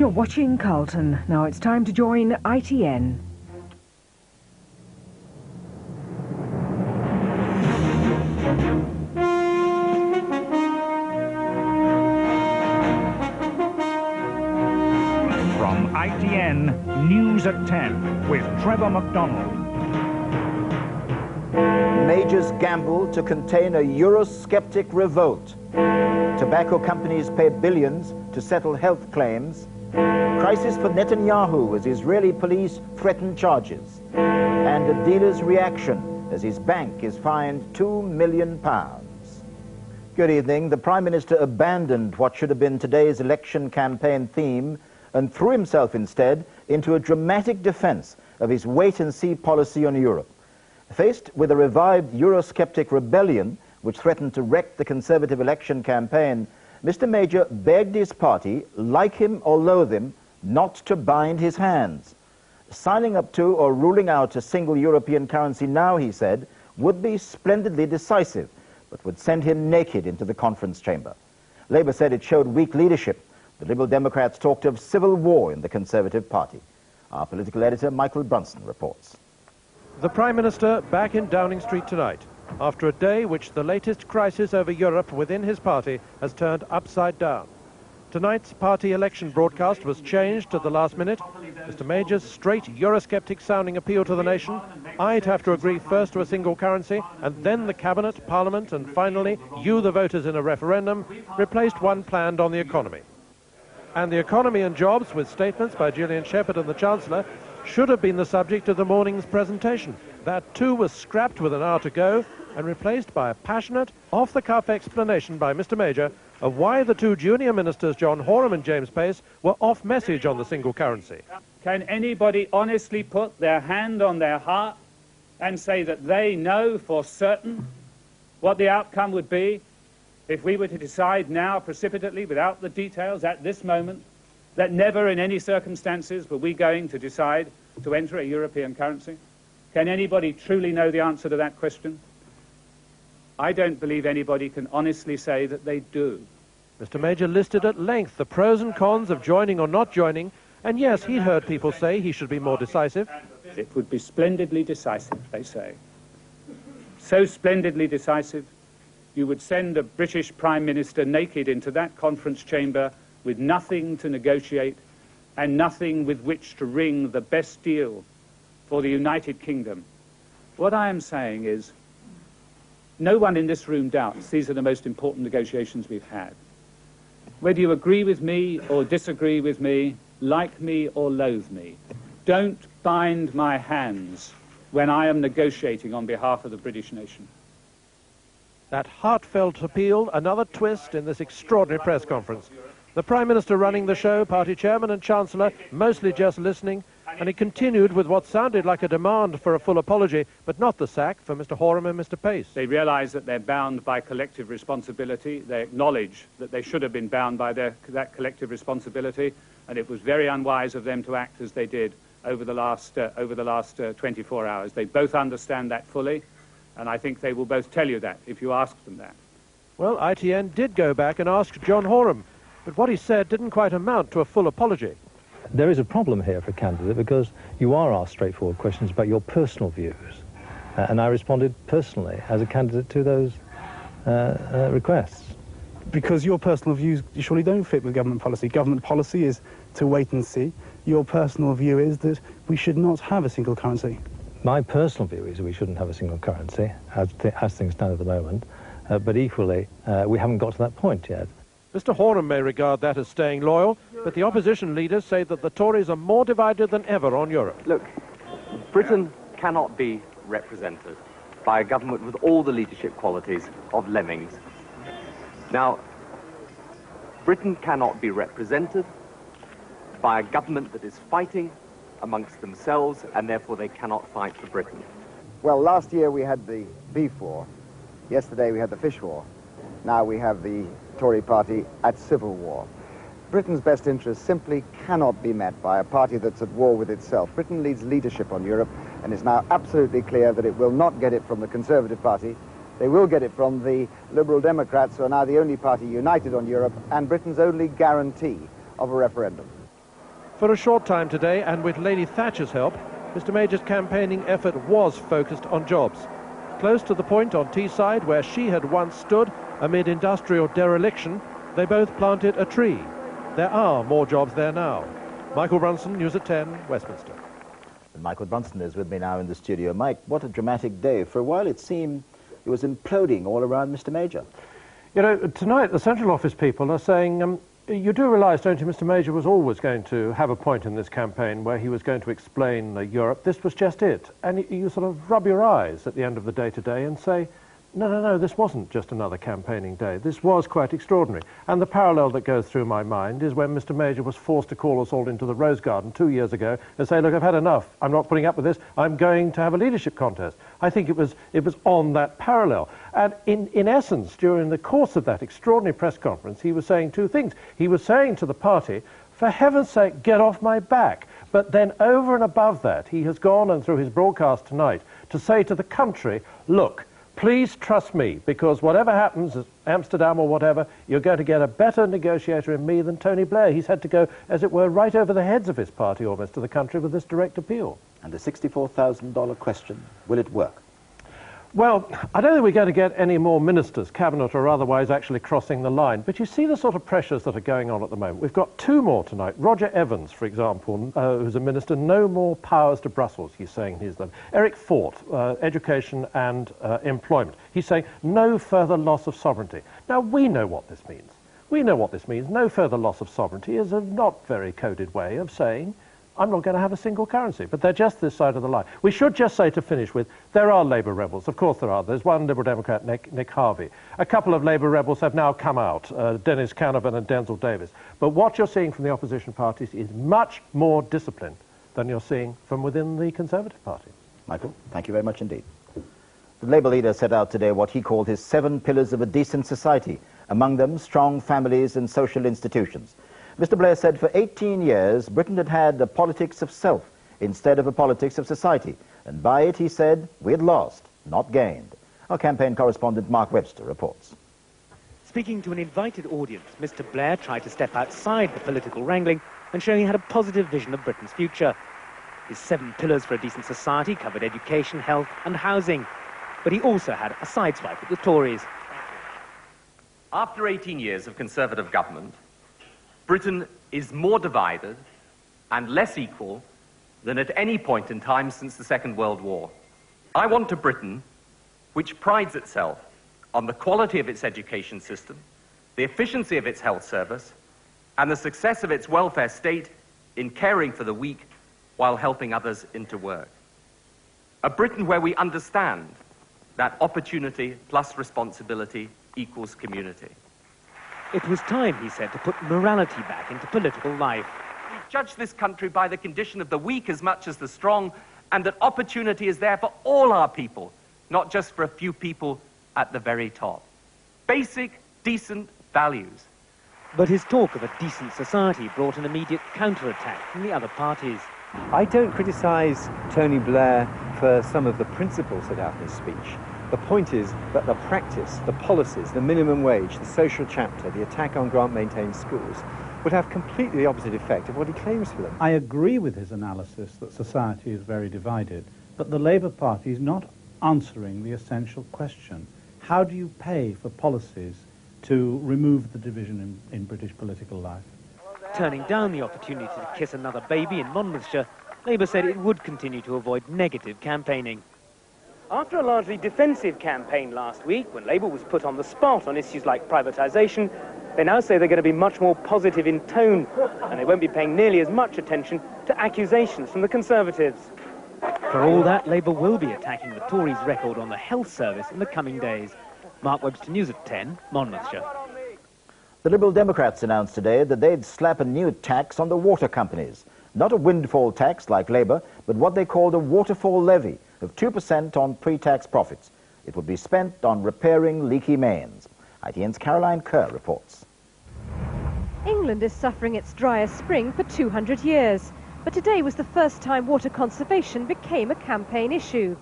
You're watching Carlton. Now it's time to join ITN. From ITN, News at 10 with Trevor McDonald. Majors gamble to contain a Eurosceptic revolt. Tobacco companies pay billions to settle health claims. Crisis for Netanyahu as Israeli police threaten charges. And a dealer's reaction as his bank is fined £2 million. Good evening. The Prime Minister abandoned what should have been today's election campaign theme and threw himself instead into a dramatic defense of his wait-and-see policy on Europe. Faced with a revived Eurosceptic rebellion which threatened to wreck the Conservative election campaign, Mr. Major begged his party, like him or loathe him, not to bind his hands. Signing up to or ruling out a single European currency now, he said, would be splendidly decisive, but would send him naked into the conference chamber. Labour said it showed weak leadership. The Liberal Democrats talked of civil war in the Conservative Party. Our political editor, Michael Brunson, reports. The Prime Minister back in Downing Street tonight, after a day which the latest crisis over Europe within his party has turned upside down. Tonight's party election broadcast was changed at the last minute. Mr. Major's straight Eurosceptic-sounding appeal to the nation, I'd have to agree first to a single currency, and then the Cabinet, Parliament, and finally, you, the voters, in a referendum, replaced one planned on the economy. And the economy and jobs, with statements by Gillian Shepherd and the Chancellor, should have been the subject of the morning's presentation. That too was scrapped with an hour to go and replaced by a passionate, off-the-cuff explanation by Mr. Major of why the two junior ministers, John Horam and James Pace, were off-message on the single currency. Can anybody honestly put their hand on their heart and say that they know for certain what the outcome would be if we were to decide now precipitately, without the details at this moment, that never in any circumstances were we going to decide to enter a European currency? Can anybody truly know the answer to that question? I don't believe anybody can honestly say that they do. Mr. Major listed at length the pros and cons of joining or not joining, and yes, he'd heard people say he should be more decisive. It would be splendidly decisive, they say. So splendidly decisive, you would send a British Prime Minister naked into that conference chamber with nothing to negotiate and nothing with which to ring the best deal for the United Kingdom. What I am saying is, no one in this room doubts these are the most important negotiations we've had. Whether you agree with me or disagree with me, like me or loathe me, don't bind my hands when I am negotiating on behalf of the British nation. That heartfelt appeal, another twist in this extraordinary press conference. The Prime Minister running the show, Party Chairman and Chancellor mostly just listening, and he continued with what sounded like a demand for a full apology, but not the sack, for Mr. Horam and Mr. Pace. They realise that they're bound by collective responsibility. They acknowledge that they should have been bound by that collective responsibility, and it was very unwise of them to act as they did over the last 24 hours. They both understand that fully, and I think they will both tell you that if you ask them that. Well, ITN did go back and ask John Horam, but what he said didn't quite amount to a full apology. There is a problem here for a candidate because you are asked straightforward questions about your personal views. And I responded personally as a candidate to those requests. Because your personal views surely don't fit with government policy. Government policy is to wait and see. Your personal view is that we should not have a single currency. My personal view is that we shouldn't have a single currency, as things stand at the moment. But equally, we haven't got to that point yet. Mr. Horam may regard that as staying loyal, but the opposition leaders say that the Tories are more divided than ever on Europe. Look, Britain cannot be represented by a government with all the leadership qualities of lemmings. Now, Britain cannot be represented by a government that is fighting amongst themselves, and therefore they cannot fight for Britain. Well, last year we had the beef war. Yesterday we had the fish war. Now we have the Tory party at civil war. Britain's best interests simply cannot be met by a party that's at war with itself. Britain leads leadership on Europe, and it's now absolutely clear that it will not get it from the Conservative Party. They will get it from the Liberal Democrats, who are now the only party united on Europe, and Britain's only guarantee of a referendum. For a short time today, and with Lady Thatcher's help, Mr Major's campaigning effort was focused on jobs. Close to the point on Teesside, where she had once stood amid industrial dereliction, they both planted a tree. There are more jobs there now. Michael Brunson, News at 10, Westminster. And Michael Brunson is with me now in the studio. Mike, what a dramatic day. For a while it seemed it was imploding all around Mr Major. You know, tonight the Central Office people are saying, you do realise, don't you, Mr Major was always going to have a point in this campaign where he was going to explain Europe. This was just it. And you sort of rub your eyes at the end of the day today and say, no, this wasn't just another campaigning day. This was quite extraordinary. And the parallel that goes through my mind is when Mr Major was forced to call us all into the Rose Garden 2 years ago and say, look, I've had enough. I'm not putting up with this. I'm going to have a leadership contest. I think it was on that parallel. And in essence, during the course of that extraordinary press conference, he was saying two things. He was saying to the party, for heaven's sake, get off my back. But then over and above that, he has gone, and through his broadcast tonight, to say to the country, look, please trust me, because whatever happens at Amsterdam or whatever, you're going to get a better negotiator in me than Tony Blair. He's had to go, as it were, right over the heads of his party almost to the country with this direct appeal. And the $64,000 question, will it work? Well, I don't think we're going to get any more ministers, cabinet or otherwise, actually crossing the line. But you see the sort of pressures that are going on at the moment. We've got two more tonight. Roger Evans, for example, who's a minister, no more powers to Brussels, he's saying he's done. Eric Fort, education and employment. He's saying no further loss of sovereignty. Now, we know what this means. We know what this means. No further loss of sovereignty is a not very coded way of saying I'm not going to have a single currency, but they're just this side of the line. We should just say, to finish with, there are Labour rebels. Of course there are. There's one Liberal Democrat, Nick Harvey. A couple of Labour rebels have now come out, Dennis Canavan and Denzil Davis. But what you're seeing from the opposition parties is much more discipline than you're seeing from within the Conservative Party. Michael, thank you very much indeed. The Labour leader set out today what he called his 7 pillars of a decent society, among them strong families and social institutions. Mr Blair said for 18 years Britain had had a politics of self instead of a politics of society, and by it, he said, we had lost, not gained. Our campaign correspondent Mark Webster reports. Speaking to an invited audience, Mr Blair tried to step outside the political wrangling and show he had a positive vision of Britain's future. His 7 pillars for a decent society covered education, health and housing, but he also had a sideswipe at the Tories. After 18 years of Conservative government, Britain is more divided and less equal than at any point in time since the Second World War. I want a Britain which prides itself on the quality of its education system, the efficiency of its health service, and the success of its welfare state in caring for the weak while helping others into work. A Britain where we understand that opportunity plus responsibility equals community. It was time, he said, to put morality back into political life. We judge this country by the condition of the weak as much as the strong, and that opportunity is there for all our people, not just for a few people at the very top. Basic, decent values. But his talk of a decent society brought an immediate counterattack from the other parties. I don't criticise Tony Blair for some of the principles set out in his speech. The point is that the practice, the policies, the minimum wage, the social chapter, the attack on grant-maintained schools would have completely the opposite effect of what he claims for them. I agree with his analysis that society is very divided, but the Labour Party is not answering the essential question. How do you pay for policies to remove the division in British political life? Turning down the opportunity to kiss another baby in Monmouthshire, Labour said it would continue to avoid negative campaigning. After a largely defensive campaign last week, when Labour was put on the spot on issues like privatisation, they now say they're going to be much more positive in tone, and they won't be paying nearly as much attention to accusations from the Conservatives. For all that, Labour will be attacking the Tories' record on the health service in the coming days. Mark Webster, News at 10, Monmouthshire. The Liberal Democrats announced today that they'd slap a new tax on the water companies. Not a windfall tax like Labour, but what they called a waterfall levy of 2% on pre-tax profits. It would be spent on repairing leaky mains. ITN's Caroline Kerr reports. England is suffering its driest spring for 200 years, but today was the first time water conservation became a campaign issue.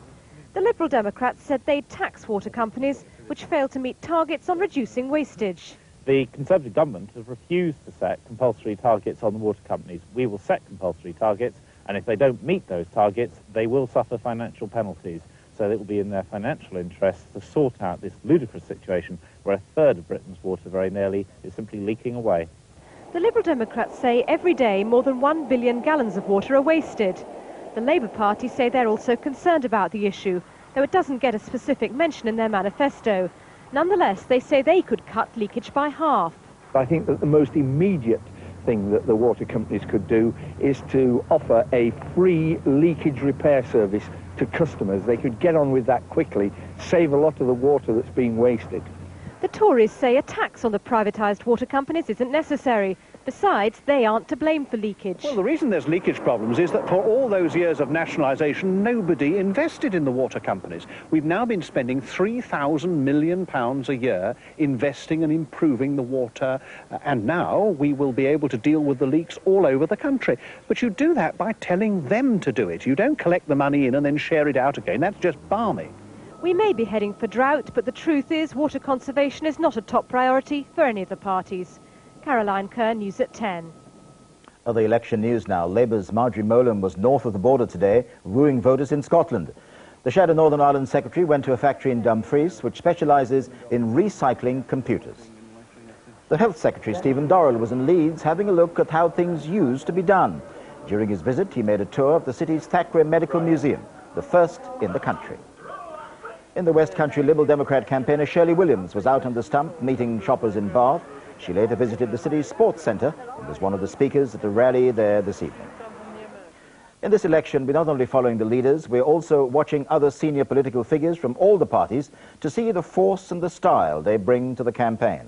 The Liberal Democrats said they'd tax water companies which failed to meet targets on reducing wastage. The Conservative government has refused to set compulsory targets on the water companies. We will set compulsory targets, and if they don't meet those targets, they will suffer financial penalties. So it will be in their financial interests to sort out this ludicrous situation where a third of Britain's water very nearly is simply leaking away. The Liberal Democrats say every day more than 1 billion gallons of water are wasted. The Labour Party say they're also concerned about the issue, though it doesn't get a specific mention in their manifesto. Nonetheless, they say they could cut leakage by half. I think that the most immediate thing that the water companies could do is to offer a free leakage repair service to customers. They could get on with that quickly, save a lot of the water that's being wasted. The Tories say a tax on the privatised water companies isn't necessary. Besides, they aren't to blame for leakage. Well, the reason there's leakage problems is that for all those years of nationalisation, nobody invested in the water companies. We've now been spending £3,000 million a year investing and improving the water, and now we will be able to deal with the leaks all over the country. But you do that by telling them to do it. You don't collect the money in and then share it out again. That's just balmy. We may be heading for drought, but the truth is water conservation is not a top priority for any of the parties. Caroline Kerr, News at 10. Other election news now. Labour's Mo Mowlam was north of the border today, wooing voters in Scotland. The Shadow Northern Ireland Secretary went to a factory in Dumfries, which specialises in recycling computers. The Health Secretary, Stephen Dorrell, was in Leeds having a look at how things used to be done. During his visit, he made a tour of the city's Thackeray Medical Museum, the first in the country. In the West Country, Liberal Democrat campaigner Shirley Williams was out on the stump meeting shoppers in Bath. She later visited the city's sports centre and was one of the speakers at a rally there this evening. In this election, we're not only following the leaders, we're also watching other senior political figures from all the parties to see the force and the style they bring to the campaign.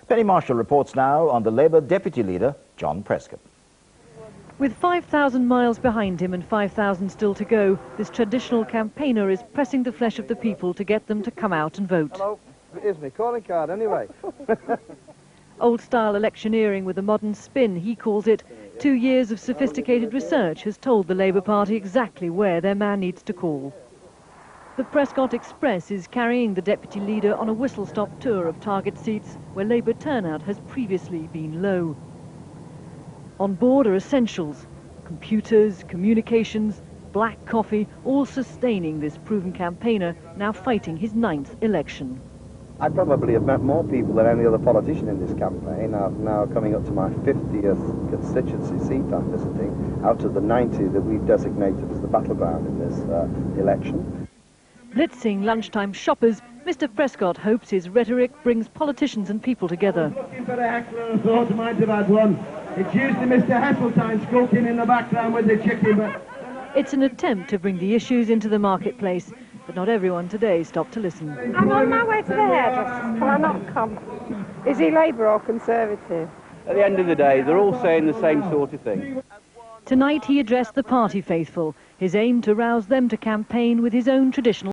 Penny Marshall reports now on the Labour Deputy Leader, John Prescott. With 5,000 miles behind him and 5,000 still to go, this traditional campaigner is pressing the flesh of the people to get them to come out and vote. Hello, here's my calling card anyway. Old-style electioneering with a modern spin, he calls it. 2 years of sophisticated research has told the Labour Party exactly where their man needs to call. The Prescott Express is carrying the Deputy Leader on a whistle-stop tour of target seats where Labour turnout has previously been low. On board are essentials, computers, communications, black coffee, all sustaining this proven campaigner now fighting his 9th election. I probably have met more people than any other politician in this campaign. I'm now coming up to my 50th constituency seat I'm visiting, out of the 90 that we've designated as the battleground in this election. Blitzing lunchtime shoppers, Mr. Prescott hopes his rhetoric brings politicians and people together. Looking for a heckler and thought I might have had one. It's usually Mr. Heseltine skulking in the background with the chicken, but... It's an attempt to bring the issues into the marketplace, but not everyone today stopped to listen. I'm on my way to the hairdresser. Can I not come? Is he Labour or Conservative? At the end of the day, they're all saying the same sort of thing. Tonight he addressed the party faithful, his aim to rouse them to campaign with his own traditional